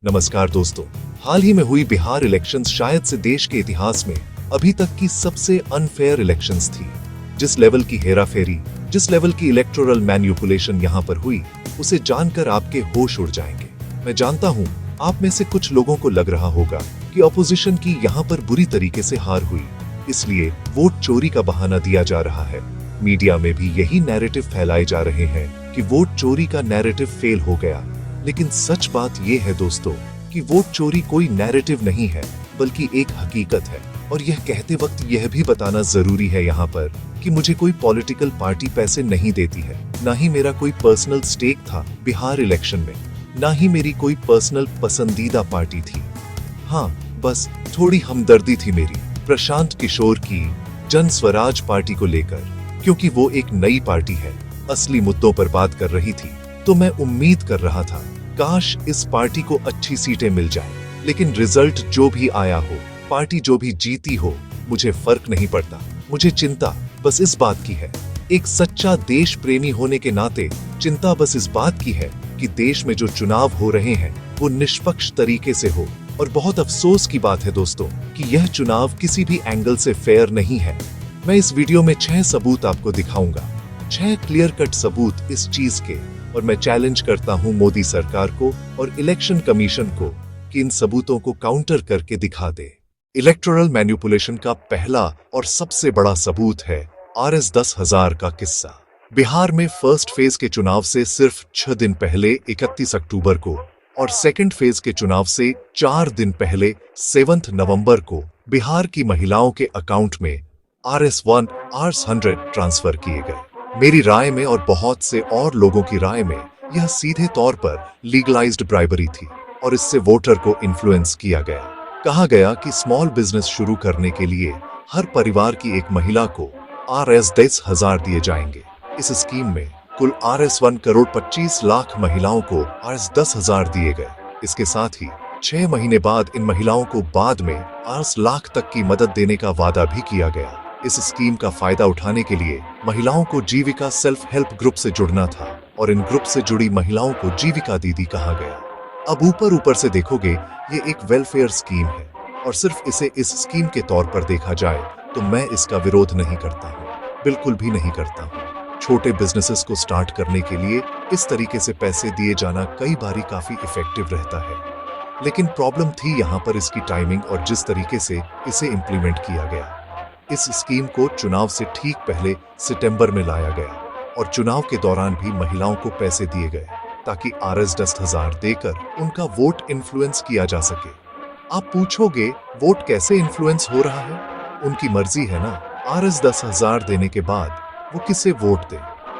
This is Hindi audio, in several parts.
नमस्कार दोस्तों। हाल ही में हुई बिहार इलेक्शंस शायद से देश के इतिहास में अभी तक की सबसे अनफेयर इलेक्शंस थी। जिस लेवल की हेराफेरी, जिस लेवल की इलेक्टोरल मैन्युपुलेशन यहाँ पर हुई, उसे जानकर आपके होश उड़ जाएंगे। मैं जानता हूँ आप में से कुछ लोगों को लग रहा होगा कि ऑपोजिशन की यहाँ पर बुरी तरीके से हार हुई, इसलिए वोट चोरी का बहाना दिया जा रहा है। मीडिया में भी यही नैरेटिव फैलाए जा रहे हैं कि वोट चोरी का नैरेटिव फेल हो गया। लेकिन सच बात यह है दोस्तों कि वोट चोरी कोई नैरेटिव नहीं है, बल्कि एक हकीकत है। और यह कहते वक्त यह भी बताना जरूरी है यहाँ पर कि मुझे कोई पॉलिटिकल पार्टी पैसे नहीं देती है, ना ही मेरा कोई पर्सनल स्टेक था बिहार इलेक्शन में, ना ही मेरी कोई पर्सनल पसंदीदा पार्टी थी। हाँ, बस थोड़ी हमदर्दी थी मेरी प्रशांत किशोर की जन स्वराज पार्टी को लेकर, क्योंकि वो एक नई पार्टी है, असली मुद्दों पर बात कर रही थी। तो मैं उम्मीद कर रहा था काश इस पार्टी को अच्छी सीटें मिल जाएं। लेकिन रिजल्ट जो भी आया हो, पार्टी जो भी जीती हो, मुझे फर्क नहीं पड़ता। मुझे चिंता बस इस बात की है, एक सच्चा देश प्रेमी होने के नाते चिंता बस इस बात की है कि देश में जो चुनाव हो रहे हैं वो निष्पक्ष तरीके से हो। और बहुत अफसोस की बात है दोस्तों कि यह चुनाव किसी भी एंगल से फेयर नहीं है। मैं इस वीडियो में 6 सबूत आपको दिखाऊंगा, 6 क्लियर कट सबूत इस चीज के। और मैं चैलेंज करता हूं मोदी सरकार को और इलेक्शन कमीशन को कि इन सबूतों को काउंटर करके दिखा दे। इलेक्टोरल मैन्युपुलेशन का पहला और सबसे बड़ा सबूत है RS 10,000 का किस्सा। बिहार में फर्स्ट फेज के चुनाव से सिर्फ 6 दिन पहले 31 अक्टूबर को और सेकंड फेज के चुनाव से 4 दिन पहले 7 नवंबर को बिहार की महिलाओं के अकाउंट में RS 1 RS 100 ट्रांसफर किए गए। मेरी राय में और बहुत से और लोगों की राय में यह सीधे तौर पर लीगलाइज्ड ब्राइबरी थी और इससे वोटर को इन्फ्लुएंस किया गया। कहा गया कि स्मॉल बिजनेस शुरू करने के लिए हर परिवार की एक महिला को RS 10,000 दिए जाएंगे। इस स्कीम में कुल RS 1 करोड़ 25 लाख महिलाओं को RS 10,000 दिए गए। इसके साथ ही 6 महीने बाद इन महिलाओं को बाद में RS लाख तक की मदद देने का वादा भी किया गया। इस स्कीम का फायदा उठाने के लिए महिलाओं को जीविका सेल्फ हेल्प ग्रुप से जुड़ना था और इन ग्रुप से जुड़ी महिलाओं को जीविका दीदी कहा गया। अब ऊपर ऊपर से देखोगे ये एक वेलफेयर स्कीम है और सिर्फ इसे इस स्कीम के तौर पर देखा जाए तो मैं इसका विरोध नहीं करता हूँ, बिल्कुल भी नहीं करता हूँ। छोटे बिजनेसेस को स्टार्ट करने के लिए इस तरीके से पैसे दिए जाना कई बारी काफी इफेक्टिव रहता है। लेकिन प्रॉब्लम थी यहाँ पर इसकी टाइमिंग और जिस तरीके से इसे इम्प्लीमेंट किया गया। इस स्कीम को चुनाव से ठीक पहले सितंबर में लाया गया और चुनाव के दौरान भी महिलाओं को पैसे दिए गए ताकि RS 10,000 देकर उनका वोट इन्फ्लुएंस किया जा सके। आप पूछोगे वोट कैसे इन्फ्लुएंस हो रहा है? उनकी मर्जी है ना। RS 10,000 देने के बाद वो किसे वोट दे,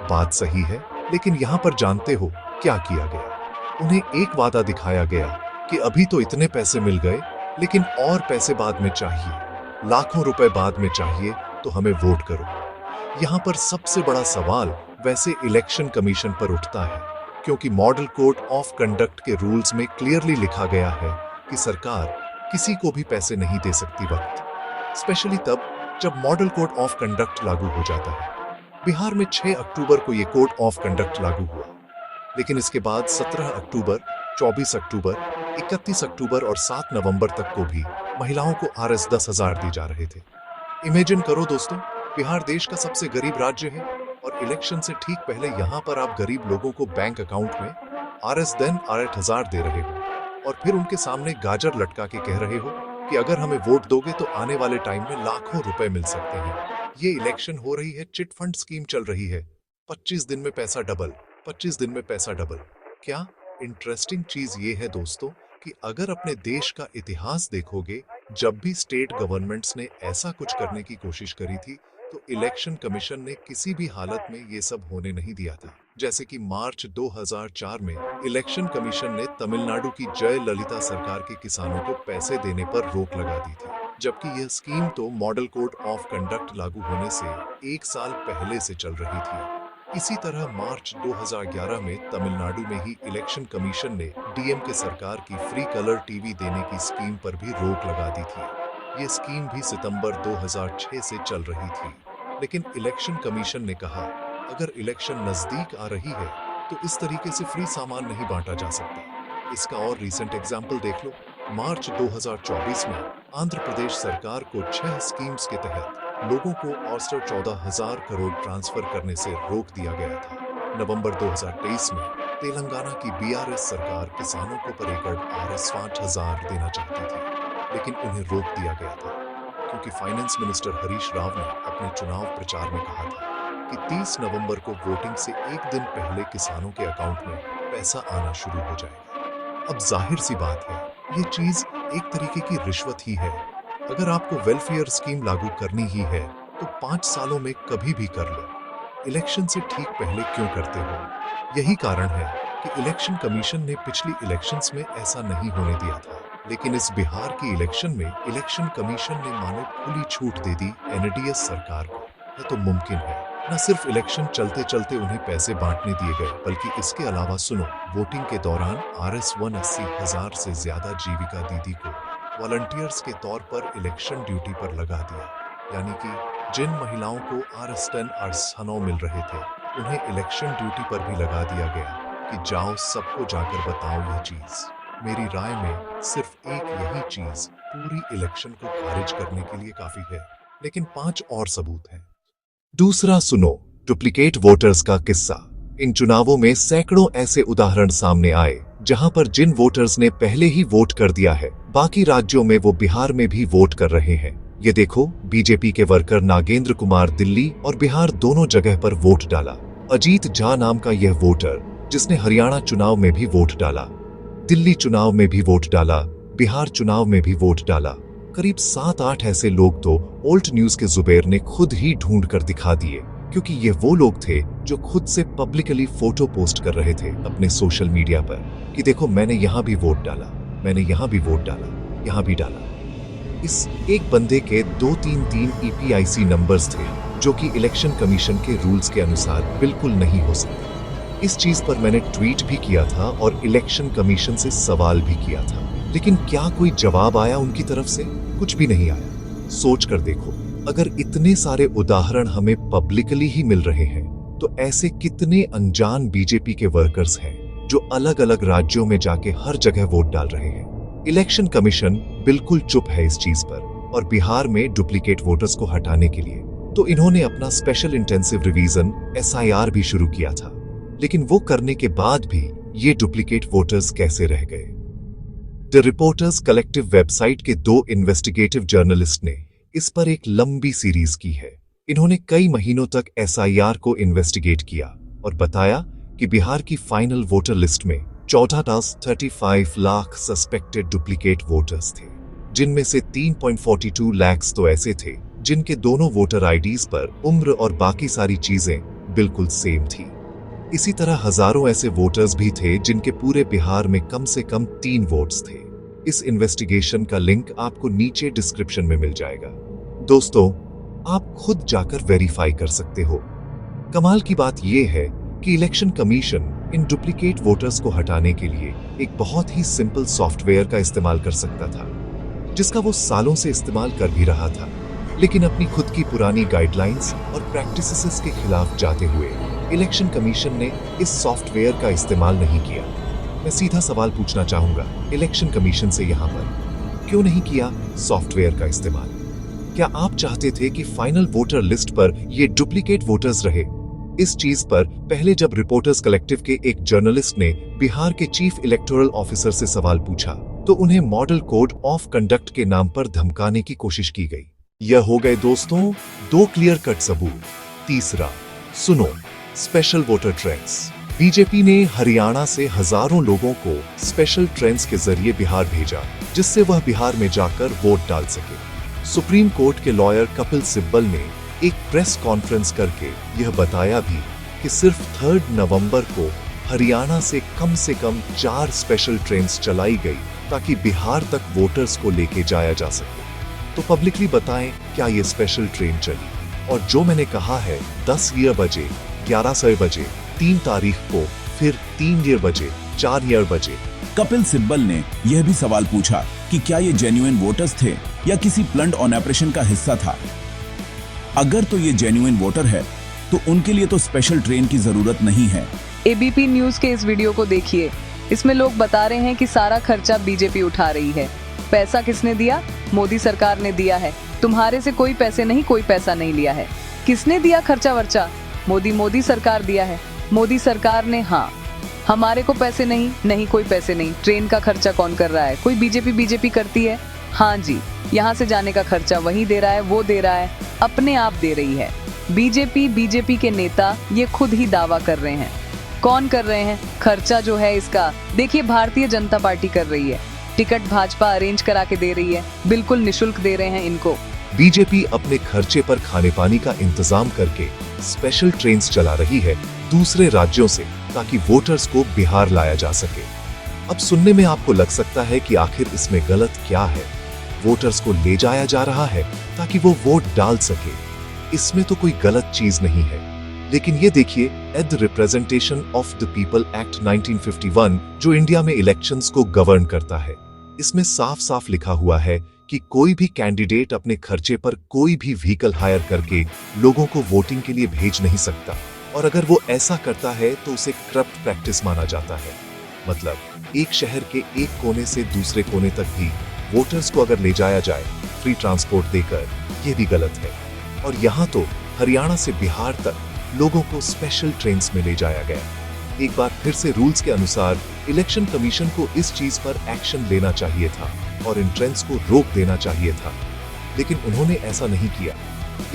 बात सही है, लेकिन यहाँ पर जानते हो क्या किया गया? उन्हें एक वादा दिखाया गया कि अभी तो इतने पैसे मिल गए, लेकिन और पैसे बाद में चाहिए, लाखों रुपए बाद में चाहिए, तो हमें वोट करो। यहाँ पर सबसे बड़ा सवाल वैसे इलेक्शन कमीशन पर उठता है, क्योंकि मॉडल कोड ऑफ कंडक्ट के रूल्स में क्लियरली लिखा गया है कि सरकार किसी को भी पैसे नहीं दे सकती वक्त, स्पेशली तब जब मॉडल कोड ऑफ कंडक्ट लागू हो जाता है। बिहार में 6 अक्टूबर को यह कोड ऑफ कंडक्ट लागू हुआ, लेकिन इसके बाद 17 अक्टूबर, 24 अक्टूबर, 31 अक्टूबर और 7 नवंबर तक को भी महिलाओं को RS 10,000 दिए जा रहे थे। इमेजिन करो दोस्तों, बिहार देश का सबसे गरीब राज्य है और इलेक्शन से ठीक पहले यहाँ पर आप गरीब लोगों को बैंक अकाउंट में RS 10,000 दे रहे हो और फिर उनके सामने गाजर लटका के कह रहे हो कि अगर हमें वोट दोगे तो आने वाले टाइम में लाखों रुपए मिल सकते हैं। ये इलेक्शन हो रही है, चिट फंड स्कीम चल रही है, 25 दिन में पैसा डबल, 25 दिन में पैसा डबल। क्या इंटरेस्टिंग चीज ये है दोस्तों कि अगर अपने देश का इतिहास देखोगे, जब भी स्टेट गवर्नमेंट्स ने ऐसा कुछ करने की कोशिश करी थी तो इलेक्शन कमीशन ने किसी भी हालत में ये सब होने नहीं दिया था। जैसे कि मार्च 2004 में इलेक्शन कमीशन ने तमिलनाडु की जयललिता सरकार के किसानों को पैसे देने पर रोक लगा दी थी, जबकि यह स्कीम तो मॉडल कोड ऑफ कंडक्ट लागू होने से 1 साल पहले से चल रही थी। इसी तरह मार्च 2011 में तमिलनाडु में ही इलेक्शन कमीशन ने DMK सरकार की फ्री कलर टीवी देने की स्कीम पर भी रोक लगा दी थी। ये स्कीम भी सितंबर 2006 से चल रही थी, लेकिन इलेक्शन कमीशन ने कहा अगर इलेक्शन नजदीक आ रही है तो इस तरीके से फ्री सामान नहीं बांटा जा सकता। इसका और रीसेंट एग्जाम्पल देख लो। मार्च 2024 में आंध्र प्रदेश सरकार को 6 स्कीम्स के तहत लोगों को औसतन 14,000 करोड़ ट्रांसफर करने से रोक दिया गया था। नवंबर 2023 में तेलंगाना की बीआरएस सरकार किसानों को पर एकड़ Rs 5,000 देना चाहती थी, लेकिन उन्हें रोक दिया गया था क्योंकि फाइनेंस मिनिस्टर हरीश राव ने अपने चुनाव प्रचार में कहा था कि 30 नवंबर को वोटिंग से एक दिन पहले किसानों के अकाउंट में पैसा आना शुरू हो जाएगा। अब जाहिर सी बात है, ये चीज एक तरीके की रिश्वत ही है। अगर आपको वेलफेयर स्कीम लागू करनी ही है तो 5 सालों में कभी भी कर लो, इलेक्शन से ठीक पहले क्यों करते हो? यही कारण है कि इलेक्शन कमीशन ने पिछली इलेक्शंस में ऐसा नहीं होने दिया था, लेकिन इस बिहार की इलेक्शन में इलेक्शन कमीशन ने मानो खुली छूट दे दी एनडीए सरकार को। यह तो मुमकिन है। न सिर्फ इलेक्शन चलते चलते उन्हें पैसे बांटने दिए गए, बल्कि इसके अलावा सुनो, वोटिंग के दौरान Rs 180,000 से ज्यादा जीविका दीदी को वॉलंटियर्स के तौर पर इलेक्शन ड्यूटी पर लगा दिया। यानी कि जिन महिलाओं को Rs 10 Rs 9 मिल रहे थे, उन्हें इलेक्शन ड्यूटी पर भी लगा दिया गया कि जाओ सबको जाकर बताओ यह चीज। मेरी राय में सिर्फ एक यही चीज पूरी इलेक्शन को खारिज करने के लिए काफी है, लेकिन 5 और सबूत हैं। दूसरा सुनो, डुप्लीकेट वोटर्स का किस्सा। इन चुनावों में सैकड़ों ऐसे उदाहरण सामने आए जहां पर जिन वोटर्स ने पहले ही वोट कर दिया है, बाकी राज्यों में वो बिहार में भी वोट कर रहे हैं। ये देखो, बीजेपी के वर्कर नागेंद्र कुमार दिल्ली और बिहार दोनों जगह पर वोट डाला। अजीत झा नाम का यह वोटर, जिसने हरियाणा चुनाव में भी वोट डाला, दिल्ली चुनाव में भी वोट डाला, बिहार चुनाव में भी वोट डाला। करीब 7-8 ऐसे लोग तो ओल्ट न्यूज के जुबैर ने खुद ही ढूंढ कर दिखा दिए, क्योंकि ये वो लोग थे जो खुद से पब्लिकली फोटो पोस्ट कर रहे थे अपने सोशल मीडिया पर कि देखो मैंने यहाँ भी वोट डाला, मैंने यहाँ भी वोट डाला, यहाँ भी डाला। इस एक बंदे के 233 EPIC नंबर्स थे, जो कि इलेक्शन कमीशन के रूल्स के अनुसार बिल्कुल नहीं हो सकते। इस चीज पर मैंने ट्वीट भी किया था और इलेक्शन कमीशन से सवाल भी किया था, लेकिन क्या कोई जवाब आया उनकी तरफ से? कुछ भी नहीं आया। सोच कर देखो, अगर इतने सारे उदाहरण हमें पब्लिकली ही मिल रहे हैं, तो ऐसे कितने अनजान बीजेपी के वर्कर्स हैं जो अलग अलग राज्यों में जाके हर जगह वोट डाल रहे हैं। इलेक्शन कमीशन बिल्कुल चुप है इस चीज पर, और बिहार में डुप्लीकेट वोटर्स को हटाने के लिए तो इन्होंने अपना स्पेशल इंटेंसिव रिवीजन SIR भी शुरू किया था। लेकिन वो करने के बाद भी ये डुप्लीकेट वोटर्स कैसे रह गए? द रिपोर्टर्स कलेक्टिव वेबसाइट के 2 इन्वेस्टिगेटिव जर्नलिस्ट ने इस पर एक लंबी सीरीज की है। इन्होंने कई महीनों तक SIR को इन्वेस्टिगेट किया और बताया कि बिहार की फाइनल वोटर लिस्ट में 14.35 लाख सस्पेक्टेड डुप्लीकेट वोटर्स थे, जिनमें से 3.42 लाख तो ऐसे थे जिनके दोनों वोटर आईडीज पर उम्र और बाकी सारी चीजें बिल्कुल सेम थी। इसी तरह हजारों ऐसे वोटर्स भी थे जिनके पूरे बिहार में कम से कम 3 वोट्स थे। इस इन्वेस्टिगेशन का लिंक आपको नीचे डिस्क्रिप्शन में मिल जाएगा। दोस्तों, आप खुद जाकर वेरीफाई कर सकते हो। कमाल की बात यह है कि election commission in duplicate voters को हटाने के लिए एक बहुत ही सिंपल सॉफ्टवेयर का इस्तेमाल कर सकता था, जिसका वो सालों से इस्तेमाल कर भी रहा था, लेकिन अपनी खुद की पुरानी गाइडलाइंस और प्रैक्टिसेस के खिलाफ जाते हुए इलेक्शन कमीशन ने इस सॉफ्टवेयर का इस्तेमाल नहीं किया। मैं सीधा सवाल पूछना चाहूंगा इलेक्शन कमीशन से, यहाँ पर क्यों नहीं किया सॉफ्टवेयर का इस्तेमाल? क्या आप चाहते थे कि फाइनल वोटर लिस्ट पर ये डुप्लीकेट वोटर्स रहे? इस चीज पर पहले जब रिपोर्टर्स कलेक्टिव के एक जर्नलिस्ट ने बिहार के चीफ इलेक्टोरल ऑफिसर से सवाल पूछा, तो उन्हें मॉडल कोड ऑफ कंडक्ट के नाम पर धमकाने की कोशिश की गई। यह हो गए दोस्तों 2 क्लियर कट सबूत। तीसरा सुनो, स्पेशल वोटर ट्रेन्स। बीजेपी ने हरियाणा से हजारों लोगों को स्पेशल ट्रेन्स के जरिए बिहार भेजा, जिससे वह बिहार में जाकर वोट डाल सके। सुप्रीम कोर्ट के लॉयर कपिल सिब्बल ने एक प्रेस कॉन्फ्रेंस करके यह बताया भी कि सिर्फ 3 नवंबर को हरियाणा से कम 4 स्पेशल ट्रेन्स चलाई गई ताकि बिहार तक वोटर्स को लेके जाया जा सके। तो पब्लिकली बताएं, क्या ये स्पेशल ट्रेन चली? और जो मैंने कहा है 10 बजे, 11 बजे, 3 तारीख को, फिर 3 बजे, 4 बजे। कपिल सिब्बल ने यह भी सवाल पूछा कि क्या ये जेन्युइन वोटर्स थे या किसी प्लन्ड ऑन ऑपरेशन का हिस्सा था। अगर तो ये जेन्युइन वोटर है तो उनके लिए तो स्पेशल ट्रेन की जरूरत नहीं है। एबीपी न्यूज के इस वीडियो को देखिए, इसमें लोग बता रहे हैं कि सारा खर्चा बीजेपी उठा रही है। पैसा किसने दिया? मोदी सरकार ने दिया है। तुम्हारे से कोई पैसे नहीं, कोई पैसा नहीं लिया है। किसने दिया खर्चा वर्चा? मोदी सरकार दिया है। मोदी सरकार ने, हाँ। हमारे को पैसे नहीं कोई पैसे नहीं। ट्रेन का खर्चा कौन कर रहा है? कोई बीजेपी करती है? हाँ जी, यहाँ से जाने का खर्चा वही दे रहा है, वो दे रहा है, अपने आप दे रही है। बीजेपी के नेता ये खुद ही दावा कर रहे हैं। कौन कर रहे हैं? खर्चा जो है इसका देखिए, भारतीय जनता पार्टी कर रही है। टिकट भाजपा अरेंज करा के दे रही है, बिल्कुल निशुल्क दे रहे हैं इनको। बीजेपी अपने खर्चे पर खाने पानी का इंतजाम करके स्पेशल ट्रेन्स चला रही है दूसरे राज्यों से, ताकि वोटर्स को बिहार लाया जा सके। अब सुनने में आपको लग सकता है कि आखिर इसमें गलत क्या है? वोटर्स को ले जाया जा रहा है ताकि वो वोट डाल सके। इसमें तो कोई गलत चीज नहीं है। लेकिन ये देखिए, at the representation of the people act 1951 जो इंडिया में इलेक्शंस को गवर्न करता है, इसमें साफ साफ लिखा हुआ है कि कोई भी कैंडिडेट अपने खर्चे पर कोई भी व्हीकल हायर करके लोगों को वोटिंग के लिए भेज नहीं सकता, और अगर वो ऐसा करता है तो उसे करप्ट प्रैक्टिस माना जाता है। मतलब एक शहर के एक कोने से दूसरे कोने तक भी वोटर्स को अगर ले जाया जाए फ्री ट्रांसपोर्ट देकर, ये भी गलत है। और यहाँ तो हरियाणा से बिहार तक लोगों को स्पेशल ट्रेन्स में ले जाया गया। एक बार फिर से रूल्स के अनुसार इलेक्शन कमीशन को इस चीज पर एक्शन लेना चाहिए था और इन ट्रेन्स को रोक देना चाहिए था, लेकिन उन्होंने ऐसा नहीं किया।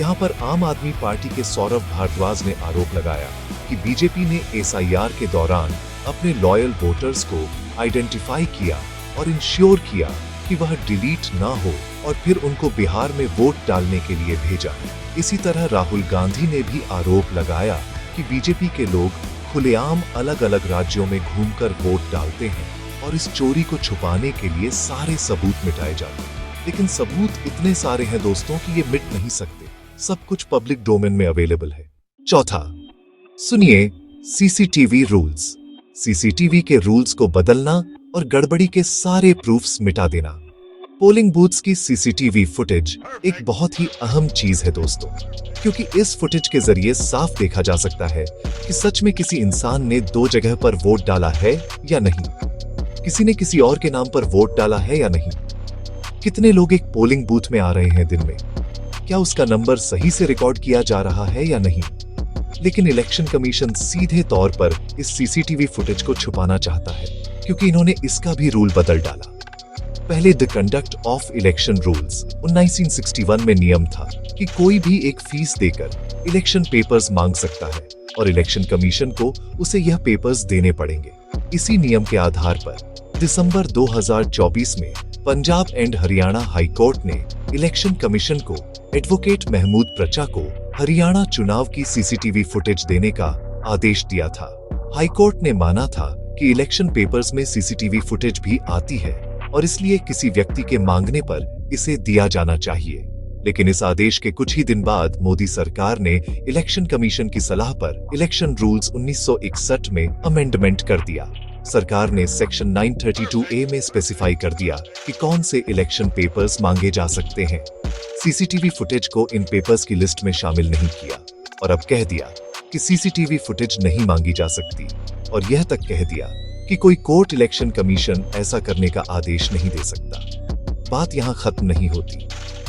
यहाँ पर आम आदमी पार्टी के सौरभ भारद्वाज ने आरोप लगाया कि बीजेपी ने एसआईआर के दौरान अपने लॉयल वोटर्स को आइडेंटिफाई किया और इंश्योर किया कि वह डिलीट ना हो, और फिर उनको बिहार में वोट डालने के लिए भेजा। इसी तरह राहुल गांधी ने भी आरोप लगाया कि बीजेपी के लोग खुलेआम अलग अलग राज्यों में घूमकर वोट डालते हैं और इस चोरी को छुपाने के लिए सारे सबूत मिटाए जाते हैं। लेकिन सबूत इतने सारे हैं दोस्तों कि ये मिट नहीं सकते। सब कुछ पब्लिक डोमेन में अवेलेबल है। चौथा, सुनिए सीसीटीवी रूल्स। सीसीटीवी के रूल्स को बदलना और गड़बड़ी के सारे प्रूफ्स मिटा देना। पोलिंग बूथ्स की सीसीटीवी फुटेज एक बहुत ही अहम चीज है दोस्तों, क्योंकि इस फुटेज के जरिए साफ देखा जा सकता है कि सच में किसी इंसान ने दो जगह पर वोट डाला है या नहीं, किसी ने किसी और के नाम पर वोट डाला है या नहीं, कितने लोग एक पोलिंग बूथ में आ रहे हैं दिन में, क्या उसका नंबर सही से रिकॉर्ड किया जा रहा है या नहीं। लेकिन इलेक्शन कमीशन सीधे तौर पर इस सीसीटीवी फुटेज को छुपाना चाहता है, क्योंकि इन्होंने इसका भी रूल बदल डाला। पहले the conduct of election rules 1961 में नियम था कि कोई भी एक फीस देकर इलेक्शन पेपर्स मांग सकता है और इलेक्शन कमीशन को उसे यह पेपर्स देने पड़ेंगे। इसी नियम के आधार पर दिसंबर 2024 में Punjab and Haryana high court ने इलेक्शन कमीशन को एडवोकेट महमूद प्रचा को हरियाणा चुनाव की सीसीटीवी फुटेज देने का आदेश दिया था। हाई कोर्ट ने माना था कि इलेक्शन पेपर्स में सीसीटीवी फुटेज भी आती है और इसलिए किसी व्यक्ति के मांगने पर इसे दिया जाना चाहिए। लेकिन इस आदेश के कुछ ही दिन बाद मोदी सरकार ने इलेक्शन कमीशन की सलाह पर इलेक्शन रूल्स 1961 में अमेंडमेंट कर दिया। सरकार ने सेक्शन 932A में स्पेसिफाई कर दिया कि कौन से इलेक्शन पेपर्स मांगे जा सकते हैं। सीसीटीवी फुटेज को इन पेपर्स की लिस्ट में शामिल नहीं किया और अब कह दिया कि सीसीटीवी फुटेज नहीं मांगी जा सकती, और यह तक कह दिया कि कोई कोर्ट इलेक्शन कमीशन ऐसा करने का आदेश नहीं दे सकता। बात यहाँ खत्म नहीं होती।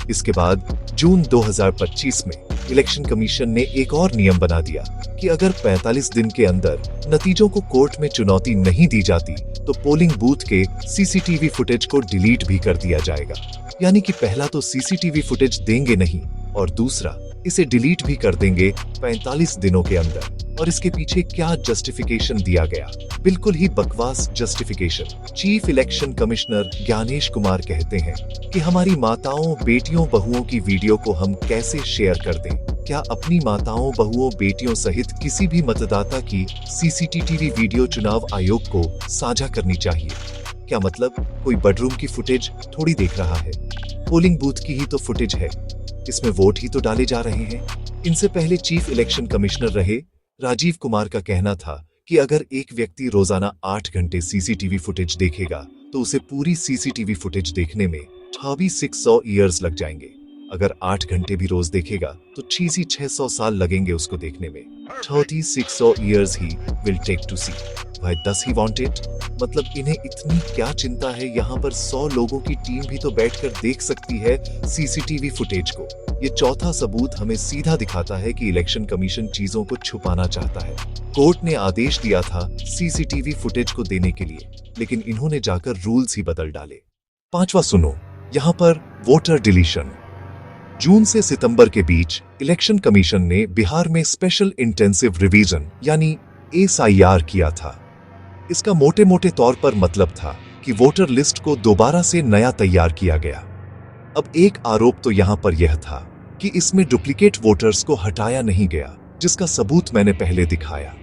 इसके बाद जून 2025 में इलेक्शन कमीशन ने एक और नियम बना दिया कि अगर 45 दिन के अंदर नतीजों को कोर्ट में चुनौती नहीं दी जाती तो पोलिंग बूथ के सीसीटीवी फुटेज को डिलीट भी कर दिया जाएगा। यानी कि पहला तो सीसीटीवी फुटेज देंगे नहीं और दूसरा इसे डिलीट भी कर देंगे 45 दिनों के अंदर। और इसके पीछे क्या जस्टिफिकेशन दिया गया? बिल्कुल ही बकवास justification. Chief election commissioner Gyanesh Kumar कहते हैं कि हमारी माताओं, बेटियों, बहुओं की वीडियो को हम कैसे शेयर कर दें? क्या अपनी माताओं, बहुओं, बेटियों सहित किसी भी मतदाता की सीसीटीवी वीडियो चुनाव आयोग को साझा करनी चाहिए? क्या मतलब कोई बेडरूम की फुटेज थोड़ी देख रहा है, पोलिंग बूथ की ही तो फुटेज है, इसमें वोट ही तो डाले जा रहे हैं। इनसे पहले चीफ इलेक्शन कमिश्नर रहे राजीव कुमार का कहना था कि अगर एक व्यक्ति रोजाना 8 घंटे सीसीटीवी फुटेज देखेगा तो उसे पूरी सीसीटीवी फुटेज देखने में 2600 ईयर्स लग जाएंगे। अगर 8 घंटे भी रोज देखेगा तो 600 साल लगेंगे उसको देखने में। 3600 years he will take to see. भाई डस ही वांट इट? मतलब इन्हें इतनी क्या चिंता है? यहाँ पर 100 लोगों की टीम भी तो बैठकर देख सकती है सीसीटीवी फुटेज को। ये चौथा सबूत हमें सीधा दिखाता है कि इलेक्शन कमीशन चीजों को छुपाना चाहता है। कोर्ट ने आदेश दिया था सीसीटीवी फुटेज को देने के लिए, लेकिन इन्होंने जाकर रूल्स ही बदल डाले। पांचवा सुनो, यहाँ पर वोटर डिलीशन। जून से सितंबर के बीच इलेक्शन कमीशन ने बिहार में स्पेशल इंटेंसिव रिवीजन यानी SIR किया था। इसका मोटे मोटे तौर पर मतलब था कि वोटर लिस्ट को दोबारा से नया तैयार किया गया। अब एक आरोप तो यहां पर यह था कि इसमें डुप्लीकेट वोटर्स को हटाया नहीं गया, जिसका सबूत मैंने पहले दिखाया।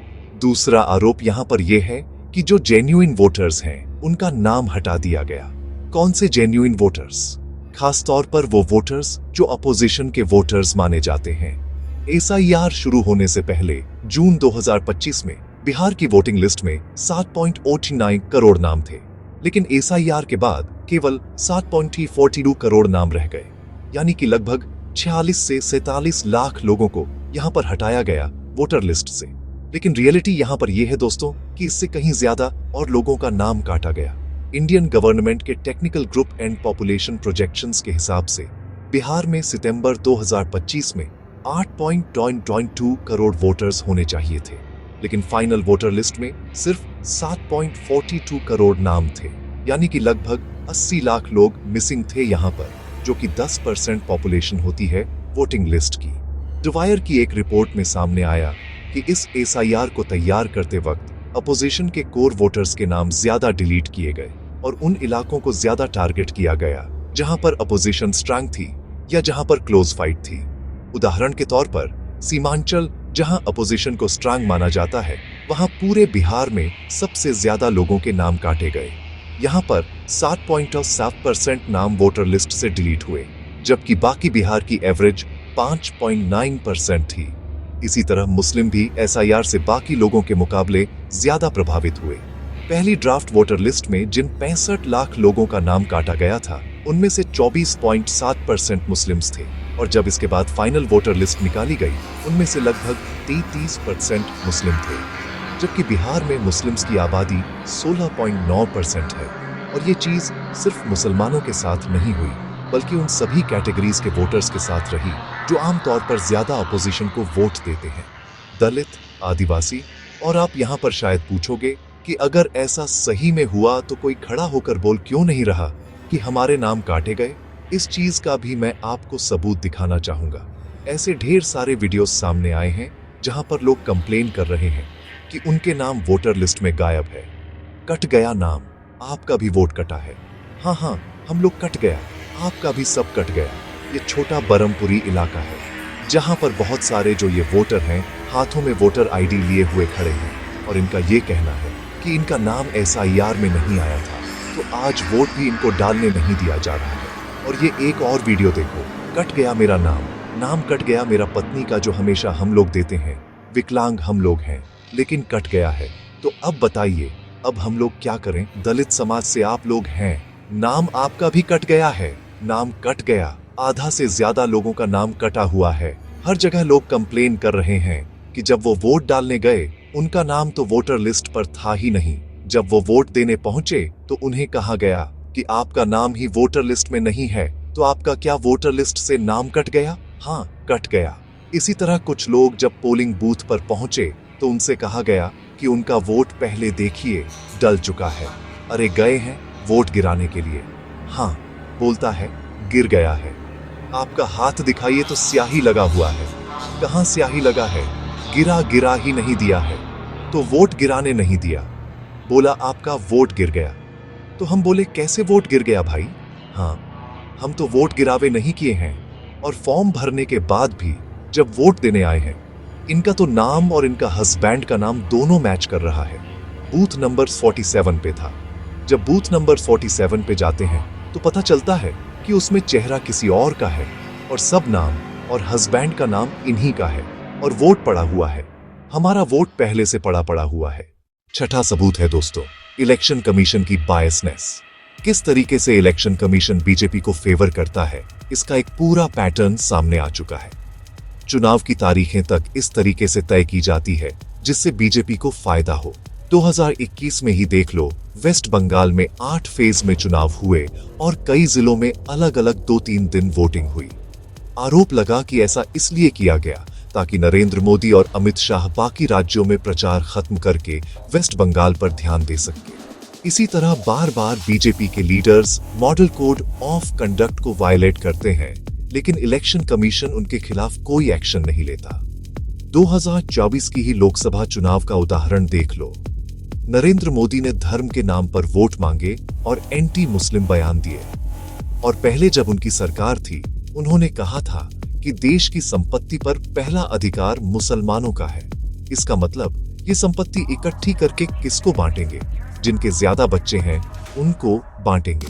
दूसरा आरोप यहां पर यह है कि जो जेन्युइन वोटर्स हैं उनका नाम हटा दिया गया। कौन से जेन्युइन वोटर्स? खास तौर पर वो वोटर्स जो अपोजिशन के वोटर्स माने जाते हैं। SIR शुरू होने से पहले जून 2025 में बिहार की वोटिंग लिस्ट में 7.89 करोड़ नाम थे, लेकिन SIR के बाद केवल 7.42 करोड़ नाम रह गए, यानी कि लगभग 46 से 47 लाख लोगों को यहां पर हटाया गया वोटर लिस्ट से। लेकिन रियलिटी यहां पर यह है दोस्तों कि इससे कहीं ज्यादा और लोगों का नाम काटा गया। इंडियन गवर्नमेंट के technical group and population projections के हिसाब से बिहार में सितंबर 2025 में 8.2 करोड़ वोटर्स होने चाहिए थे, लेकिन फाइनल वोटर लिस्ट में सिर्फ 7.42 करोड़ नाम थे, यानी कि लगभग 80 लाख लोग मिसिंग थे यहां पर, जो कि 10% पॉपुलेशन होती है वोटिंग लिस्ट की। डिवायर की एक रिपोर्ट में सामने आया कि इस SIR को तैयार करते वक्त अपोजिशन के कोर वोटर्स के नाम ज्यादा डिलीट किए गए और उन इलाकों को ज्यादा टारगेट किया गया जहां पर अपोजिशन स्ट्रांग थी या जहां पर क्लोज फाइट थी। उदाहरण के तौर पर सीमांचल, जहां अपोजिशन को स्ट्रांग माना जाता है, वहां पूरे बिहार में सबसे ज्यादा लोगों के नाम काटे गए। यहां पर 7.7% नाम वोटर लिस्ट से डिलीट हुए, जबकि बाकी बिहार की एवरेज 5.9% थी। इसी तरह मुस्लिम भी SIR से बाकी लोगों के मुकाबले ज्यादा प्रभावित हुए। पहली ड्राफ्ट वोटर लिस्ट में जिन 65 लाख लोगों का नाम काटा गया था, उनमें से 24.7% मुस्लिम्स थे, और जब इसके बाद फाइनल वोटर लिस्ट निकाली गई, उनमें से लगभग 33% मुस्लिम थे, जबकि बिहार में मुस्लिम्स की आबादी 16.9% है। और ये चीज सिर्फ मुसलमानों के साथ नहीं हुई, बल्कि उन सभी कैटेगरीज के वोटर्स के साथ रही जो आमतौर पर ज्यादा अपोजिशन को वोट देते हैं, दलित, आदिवासी। और आप यहाँ पर शायद पूछोगे कि अगर ऐसा सही में हुआ तो कोई खड़ा होकर बोल क्यों नहीं रहा कि हमारे नाम काटे गए? इस चीज का भी मैं आपको सबूत दिखाना चाहूंगा। ऐसे ढेर सारे वीडियोस सामने आए हैं जहां पर लोग कंप्लेन कर रहे हैं कि उनके नाम वोटर लिस्ट में गायब है। कट गया नाम, आपका भी वोट कटा है। हाँ, हम लोग कट गया, आपका भी सब कट गया। ये छोटा बरमपुरी इलाका है जहां पर बहुत सारे जो ये वोटर हैं हाथों में वोटर ID लिए हुए खड़े हैं, और इनका ये कहना है कि इनका नाम SIR में नहीं आया था, तो आज वोट भी इनको डालने नहीं दिया जा रहा है। और ये एक और वीडियो देखो, कट गया मेरा नाम कट गया मेरा पत्नी का, जो हमेशा हम लोग देते हैं, विकलांग हम लोग हैं, लेकिन कट गया है। तो अब बताइए, अब हम लोग क्या करें? दलित समाज से आप लोग हैं, नाम आपका भी कट गया है, नाम कट गया। आधा से ज्यादा लोगों का नाम कटा हुआ है। हर जगह लोग कंप्लेन कर रहे हैं कि जब वो वोट डालने गए, उनका नाम तो वोटर लिस्ट पर था ही नहीं। जब वो वोट देने पहुंचे तो उन्हें कहा गया कि आपका नाम ही वोटर लिस्ट में नहीं है, तो आपका क्या वोटर लिस्ट से नाम कट गया? हाँ, कट गया। इसी तरह कुछ लोग जब पोलिंग बूथ पर पहुंचे तो उनसे कहा गया कि उनका वोट पहले देखिए, डल चुका है। अरे गए हैं वोट गिराने के लिए? हाँ, बोलता है गिर गया है। आपका हाथ दिखाइए तो स्याही लगा हुआ है। कहाँ स्याही लगा है? गिरा ही नहीं दिया है। तो वोट गिराने नहीं दिया, बोला आपका वोट गिर गया। तो हम बोले कैसे वोट गिर गया भाई? हाँ, हम तो वोट गिरावे नहीं किए हैं, और फॉर्म भरने के बाद भी जब वोट देने आए हैं, इनका तो नाम और इनका हस्बैंड का नाम दोनों मैच कर रहा है। बूथ नंबर 47 पे था। जब बूथ नंबर 47 पे जाते हैं तो पता चलता है कि उसमें चेहरा किसी और का है, और सब नाम और हस्बैंड का नाम इन्हीं का है, और वोट पड़ा हुआ है। हमारा वोट पहले से पड़ा हुआ है। छठा सबूत है दोस्तों, इलेक्शन कमीशन की बायसनेस। किस तरीके से इलेक्शन कमीशन बीजेपी को फेवर करता है, इसका एक पूरा पैटर्न सामने आ चुका है। चुनाव की तारीखें तक इस तरीके से तय की जाती है जिससे बीजेपी को फायदा हो। 2021 में ही देख लो, वेस्ट बंगाल में 8 फेज में चुनाव हुए और कई जिलों में अलग अलग 2-3 दिन वोटिंग हुई। आरोप लगा कि ऐसा इसलिए किया गया ताकि नरेंद्र मोदी और अमित शाह बाकी राज्यों में प्रचार खत्म करके वेस्ट बंगाल पर ध्यान दे सके। इसी तरह बार बार बीजेपी के leaders model code of conduct को वायलेट करते हैं, लेकिन इलेक्शन कमीशन उनके खिलाफ कोई एक्शन नहीं लेता। 2024 की ही लोकसभा चुनाव का उदाहरण देख लो। नरेंद्र मोदी ने धर्म के नाम पर वोट मांगे और एंटी मुस्लिम बयान दिए। और पहले जब उनकी सरकार थी, उन्होंने कहा था कि देश की संपत्ति पर पहला अधिकार मुसलमानों का है। इसका मतलब ये संपत्ति इकट्ठी करके किसको बांटेंगे? जिनके ज्यादा बच्चे हैं उनको बांटेंगे।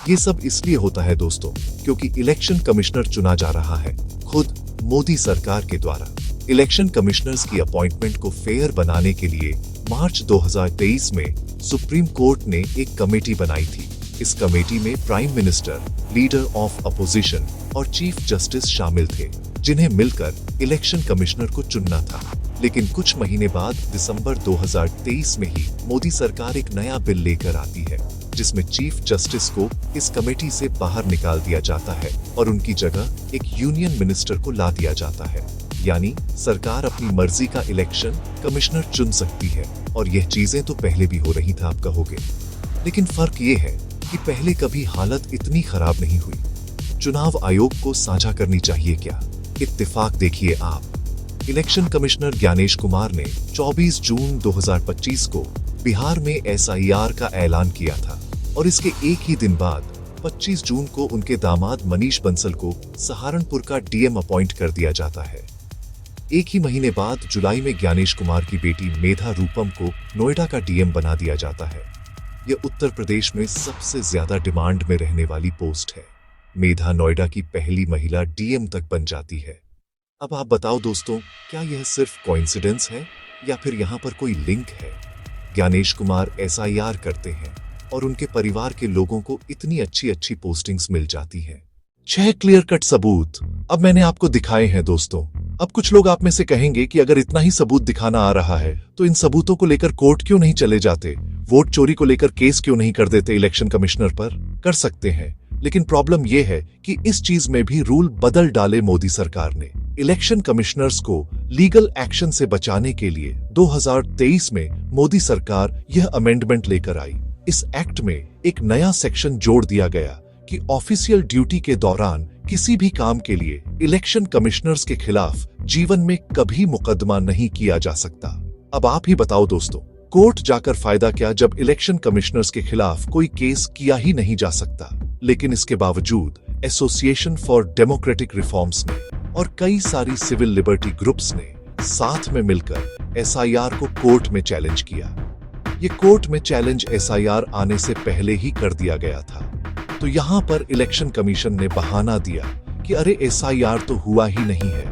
ये सब इसलिए होता है दोस्तों, क्योंकि इलेक्शन कमिश्नर चुना जा रहा है खुद मोदी सरकार के द्वारा। इलेक्शन कमिश्नर्स की अपॉइंटमेंट को फेयर बनाने के लिए मार्च 2023 में सुप्रीम कोर्ट ने एक कमेटी बनाई थी। इस कमेटी में prime minister, leader of opposition और चीफ जस्टिस शामिल थे, जिन्हें मिलकर इलेक्शन कमिश्नर को चुनना था। लेकिन कुछ महीने बाद दिसंबर 2023 में ही मोदी सरकार एक नया बिल लेकर आती है, जिसमें चीफ जस्टिस को इस कमेटी से बाहर निकाल दिया जाता है और उनकी जगह एक यूनियन मिनिस्टर को ला दिया जाता है। यानी सरकार अपनी मर्जी का इलेक्शन कमिश्नर चुन सकती है। और यह चीजें तो पहले भी हो रही था, आप कहोगे, लेकिन फर्क ये है कि पहले कभी हालत इतनी खराब नहीं हुई। चुनाव आयोग को साझा करनी चाहिए क्या? इत्तेफाक देखिए आप। इलेक्शन कमिश्नर ज्ञानेश कुमार ने 24 जून 2025 को बिहार में SIR का ऐलान किया था और इसके एक ही दिन बाद 25 जून को उनके दामाद मनीष बंसल को सहारनपुर का DM अपॉइंट कर दिया जाता है। एक ही महीने बाद जुलाई में ज्ञानेश कुमार की बेटी मेधा रूपम को नोएडा का DM बना दिया जाता है। यह उत्तर प्रदेश में सबसे ज्यादा डिमांड में रहने वाली पोस्ट है। मेधा नोएडा की पहली महिला DM तक बन जाती है। अब आप बताओ दोस्तों, क्या यह सिर्फ कोइंसिडेंस है या फिर यहाँ पर कोई लिंक है? ज्ञानेश कुमार SIR करते हैं और उनके परिवार के लोगों को इतनी अच्छी अच्छी पोस्टिंग्स मिल जाती हैं। 6 क्लियर कट सबूत अब मैंने आपको दिखाए हैं दोस्तों। अब कुछ लोग आप में से कहेंगे कि अगर इतना ही सबूत दिखाना आ रहा है तो इन सबूतों को लेकर कोर्ट क्यों नहीं चले जाते? वोट चोरी को लेकर केस क्यों नहीं कर देते इलेक्शन कमिश्नर पर? कर सकते हैं, लेकिन प्रॉब्लम यह है कि इस चीज में भी रूल बदल डाले मोदी सरकार ने। इलेक्शन कमिश्नर्स को लीगल एक्शन से बचाने के लिए 2023 में मोदी सरकार यह अमेंडमेंट लेकर आई। इस एक्ट में एक नया सेक्शन जोड़ दिया गया कि ऑफिशियल ड्यूटी के दौरान किसी भी काम के लिए इलेक्शन कमिश्नर्स के खिलाफ जीवन में कभी मुकदमा नहीं किया जा सकता। अब आप ही बताओ दोस्तों, कोर्ट जाकर फायदा क्या जब इलेक्शन कमिश्नर्स के खिलाफ कोई केस किया ही नहीं जा सकता? लेकिन इसके बावजूद एसोसिएशन फॉर डेमोक्रेटिक रिफॉर्म्स ने और कई सारी सिविल लिबर्टी ग्रुप्स ने साथ में मिलकर SIR को कोर्ट में चैलेंज किया। ये कोर्ट में चैलेंज SIR आने से पहले ही कर दिया गया था। तो यहाँ पर इलेक्शन कमीशन ने बहाना दिया कि अरे SIR तो हुआ ही नहीं है।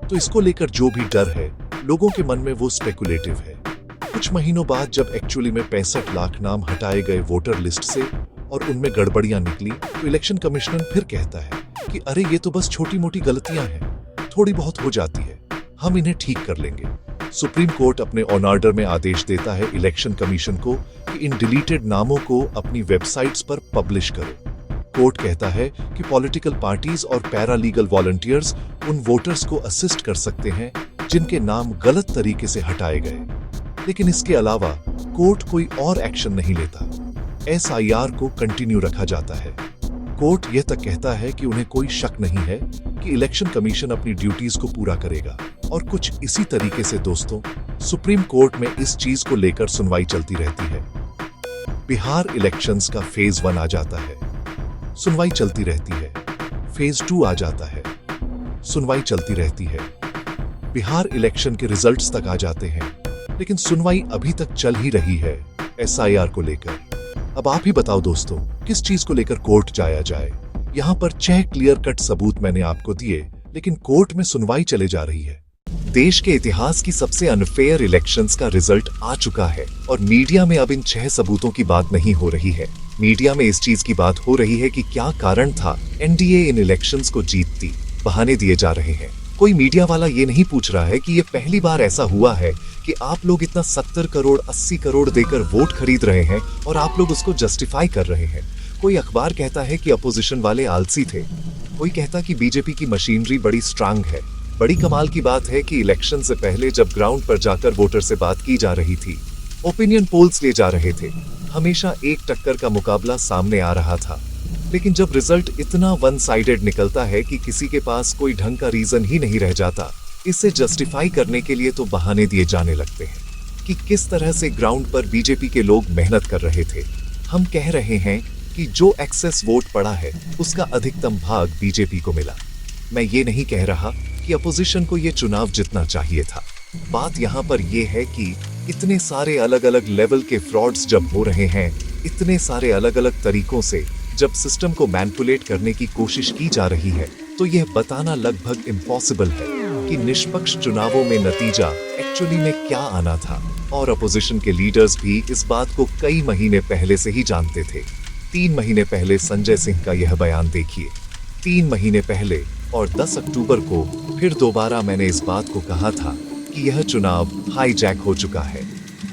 तो इसको लेकर जो भी डर है लोगों के मन में, वो स्पेकुलेटिव है। कुछ महीनों बाद जब एक्चुअली में 65 लाख नाम हटाए गए वोटर लिस्ट से और उनमें गड़बड़ियां निकली, तो इलेक्शन कमिश्नर फिर कहता है कि अरे ये तो बस छोटी मोटी गलतियां हैं, थोड़ी बहुत हो जाती है, हम इन्हें ठीक कर लेंगे। सुप्रीम कोर्ट अपने ऑन ऑर्डर में आदेश देता है इलेक्शन कमीशन को कि इन डिलीटेड नामों को अपनी वेबसाइट्स पर पब्लिश करो। कोर्ट कहता है कि पॉलिटिकल पार्टीज और पैरालीगल वॉलंटियर्स उन वोटर्स को असिस्ट कर सकते हैं जिनके नाम गलत तरीके से हटाए गए। लेकिन इसके अलावा कोर्ट कोई और एक्शन नहीं लेता। SIR को कंटिन्यू रखा जाता है। कोर्ट यह तक कहता है कि उन्हें कोई शक नहीं है कि इलेक्शन कमीशन अपनी ड्यूटीज को पूरा करेगा। और कुछ इसी तरीके से दोस्तों, सुप्रीम कोर्ट में इस चीज को लेकर सुनवाई चलती रहती है। बिहार इलेक्शंस का फेज 1 आ जाता है, सुनवाई चलती रहती है। फेज 2 आ जाता है, सुनवाई चलती रहती है। बिहार इलेक्शन के रिजल्ट्स तक आ जाते हैं, लेकिन सुनवाई अभी तक चल ही रही है SIR को लेकर। अब आप ही बताओ दोस्तों, किस चीज को लेकर कोर्ट जाया जाए? यहाँ पर 6 क्लियर कट सबूत मैंने आपको दिए, लेकिन कोर्ट में सुनवाई चले जा रही है। देश के इतिहास की सबसे अनफेयर इलेक्शंस का रिजल्ट आ चुका है और मीडिया में अब इन 6 सबूतों की बात नहीं हो रही है। मीडिया में इस चीज की बात हो रही है कि क्या कारण था NDA इन इलेक्शंस को जीतती। बहाने दिए जा रहे हैं। कोई मीडिया वाला ये नहीं पूछ रहा है कि ये पहली बार ऐसा हुआ है कि आप लोग इतना 70 करोड़ 80 करोड़ देकर वोट खरीद रहे हैं और आप लोग उसको जस्टिफाई कर रहे हैं। कोई अखबार कहता है कि अपोजिशन वाले आलसी थे, कोई कहता कि बीजेपी की मशीनरी बड़ी स्ट्रांग है। बड़ी कमाल की बात है कि इलेक्शन से पहले जब ग्राउंड पर जाकर वोटर से बात की जा रही थी, ओपिनियन पोल्स ले जा रहे थे, हमेशा एक टक्कर का मुकाबला सामने आ रहा था। लेकिन जब रिजल्ट इतना वन साइडेड निकलता है कि किसी के पास कोई ढंग का रीजन ही नहीं रह जाता, इसे जस्टिफाई करने के लिए तो बहाने दिए जाने लगते हैं कि किस तरह से ग्राउंड पर बीजेपी के लोग मेहनत कर रहे थे। हम कह रहे हैं कि जो एक्सेस वोट पड़ा है उसका अधिकतम भाग बीजेपी को मिला। मैं ये नहीं कह रहा कि अपोजिशन को ये चुनाव जीतना चाहिए था। बात यहाँ पर यह है कि इतने सारे अलग अलग लेवल के फ्रॉड्स जब हो रहे हैं, इतने सारे अलग अलग तरीकों से जब सिस्टम को मैनिपुलेट करने की कोशिश की जा रही है, तो यह बताना लगभग इम्पॉसिबल है कि निष्पक्ष चुनावों में नतीजा एक्चुअली में क्या आना था। और अपोजिशन के लीडर्स भी इस बात को कई महीने पहले से ही जानते थे। 3 महीने पहले संजय सिंह का यह बयान देखिए, 3 महीने पहले, और 10 अक्टूबर को फिर दोबारा मैंने इस बात को कहा था कि यह चुनाव हाईजैक हो चुका है।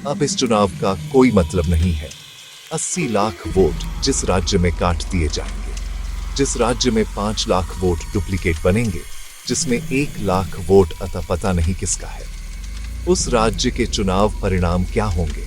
अब इस चुनाव का कोई मतलब नहीं है। 80 लाख वोट जिस राज्य में काट दिए जाएंगे, जिस राज्य में 5 लाख वोट डुप्लीकेट बनेंगे, जिसमें 1 लाख वोट अता पता नहीं किसका है, उस राज्य के चुनाव परिणाम क्या होंगे?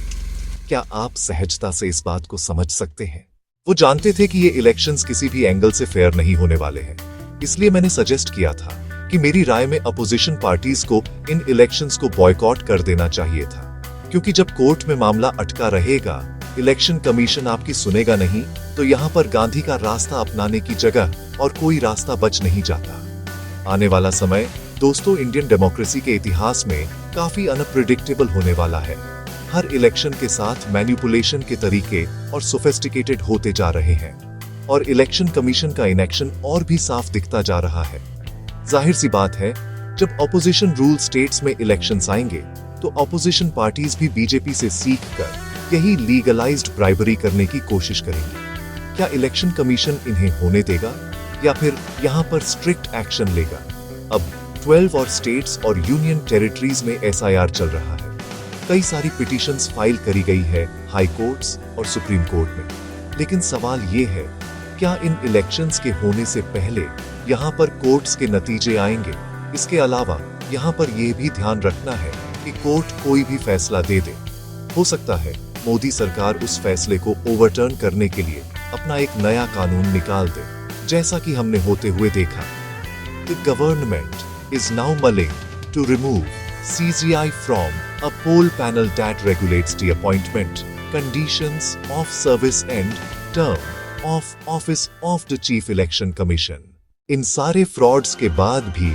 क्या आप सहजता से इस बात को समझ सकते हैं? वो जानते थे कि ये इलेक्शंस किसी भी एंगल से फेयर नहीं होने वाले हैं। इसलिए मैंने सजेस्ट किया था कि मेरी राय में अपोजिशन पार्टीज को इन इलेक्शंस को बॉयकॉट कर देना चाहिए था, क्योंकि जब कोर्ट में मामला अटका रहेगा, इलेक्शन कमीशन आपकी सुनेगा नहीं, तो यहाँ पर गांधी का रास्ता अपनाने की जगह और कोई रास्ता बच नहीं जाता। आने वाला समय दोस्तों इंडियन डेमोक्रेसी के इतिहास में काफी अनप्रेडिक्टेबल होने वाला है। हर इलेक्शन के साथ मैनिपुलेशन के तरीके और सोफिस्टिकेटेड होते जा रहे हैं और इलेक्शन कमीशन का इनएक्शन और भी साफ दिखता जा रहा है। जाहिर सी बात है, जब ऑपोजिशन रूल स्टेट्स में इलेक्शंस आएंगे तो ऑपोजिशन पार्टीज भी बीजेपी से सीख कर यही लीगलाइज्ड ब्राइबरी करने की कोशिश करेंगी। क्या इलेक्शन कमीशन इन्हें होने देगा या फिर यहाँ पर स्ट्रिक्ट एक्शन लेगा? अब 12 और स्टेट्स और यूनियन टेरिटरीज में एसआईआर चल रहा है। कई सारी पिटीशंस फाइल करी गई है हाई कोर्ट्स और सुप्रीम कोर्ट में। लेकिन सवाल ये है, क्या इन इलेक्शंस के होने से पहले यहाँ पर कोर्ट्स के नतीजे आएंगे? इसके अलावा यहाँ पर यह भी ध्यान रखना है कि कोर्ट कोई भी फैसला दे दे। हो सकता है मोदी सरकार उस फैसले को ओवरटर्न करने के लिए अपना एक नया कानून निकाल दे, जैसा कि हमने होते हुए देखा। The government is now mulling to remove CGI from a poll panel that regulates the appointment, conditions of service and term of office of the Chief Election Commission. इन सारे फ्रॉड्स के बाद भी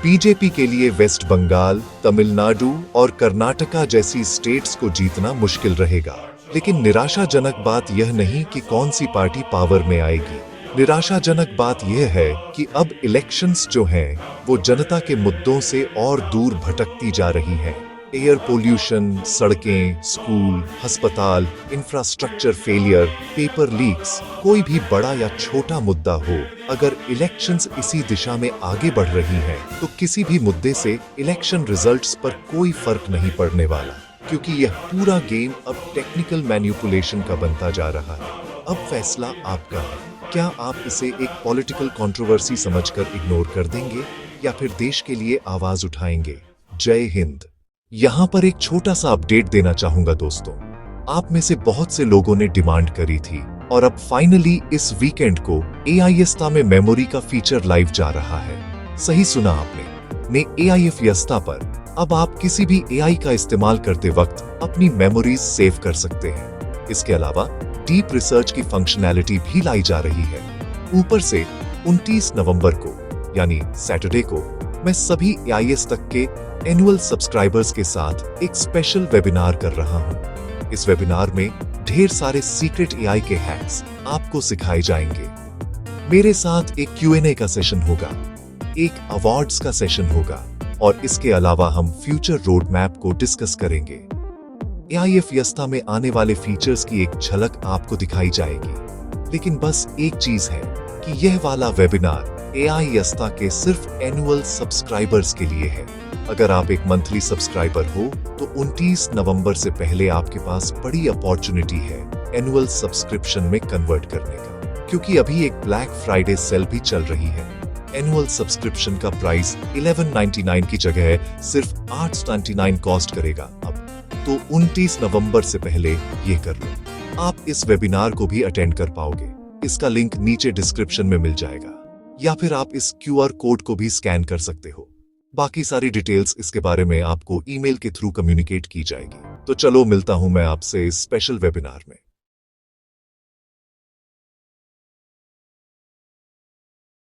बीजेपी के लिए वेस्ट बंगाल, तमिलनाडु और कर्नाटका जैसी स्टेट्स को जीतना मुश्किल रहेगा। लेकिन निराशाजनक बात यह नहीं कि कौन सी पार्टी पावर में आएगी। निराशाजनक बात यह है कि अब इलेक्शंस जो हैं वो जनता के मुद्दों से और दूर भटकती जा रही हैं। एयर पोल्यूशन, सड़कें, स्कूल, अस्पताल, इंफ्रास्ट्रक्चर फेलियर, पेपर लीक्स, कोई भी बड़ा या छोटा मुद्दा हो, अगर इलेक्शंस इसी दिशा में आगे बढ़ रही हैं, तो किसी भी मुद्दे से इलेक्शन रिजल्ट्स पर कोई फर्क नहीं पड़ने वाला, क्योंकि यह पूरा गेम अब टेक्निकल मैनिपुलेशन का बनता जा रहा है। अब फैसला आपका है। क्या आप इसे एक पॉलिटिकल कंट्रोवर्सी समझकर इग्नोर कर देंगे या फिर देश के लिए आवाज उठाएंगे? जय हिंद। यहाँ पर एक छोटा सा अपडेट देना चाहूंगा दोस्तों। आप में से बहुत से लोगों ने डिमांड करी थी और अब फाइनली इस वीकेंड को AISTA में मेमोरी का फीचर लाइव जा रहा है। सही सुना आपने। AIF यस्ता पर अब आप किसी भी AI का इस्तेमाल करते वक्त अपनी मेमोरीज सेव कर सकते हैं। इसके अलावा डीप रिसर्च की फंक्शनैलिटी भी लाई जा रही है। ऊपर से 29 नवंबर को यानी सैटरडे को मैं सभी AIS तक के एनुअल सब्सक्राइबर्स के साथ एक स्पेशल वेबिनार कर रहा हूं। इस वेबिनार में ढेर सारे सीक्रेट AI के हैक्स आपको सिखाए जाएंगे। मेरे साथ एक Q&A का सेशन होगा, एक अवार्ड्स का सेशन होगा और इसके अलावा हम फ्यूचर रोड मैप को डिस्कस करेंगे। AIF यस्ता में आने वाले फीचर्स की एक झलक आपको दिखाई जाएगी। लेकिन बस एक चीज है कि यह वाला वेबिनार AI यस्ता के सिर्फ एनुअल सब्सक्राइबर्स के लिए है। अगर आप एक मंथली सब्सक्राइबर हो तो 29 नवंबर से पहले आपके पास बड़ी अपॉर्चुनिटी है एनुअल सब्सक्रिप्शन में कन्वर्ट करने का, क्योंकि अभी एक ब्लैक फ्राइडे सेल भी चल रही है। एनुअल सब्सक्रिप्शन का प्राइस 1199 की जगह सिर्फ 899 कॉस्ट करेगा अब। तो 29 नवंबर से पहले ये कर लो। आप इस वेबिनार को भी अटेंड कर पाओगे। इसका लिंक नीचे डिस्क्रिप्शन में मिल जाएगा, या फिर आप इस QR कोड को भी स्कैन कर सकते हो। बाकी सारी डिटेल्स इसके बारे में आपको ईमेल के थ्रू कम्युनिकेट की जाएगी। तो चलो मिलता हूं मैं आपसे इस स्पेशल वेबिनार में।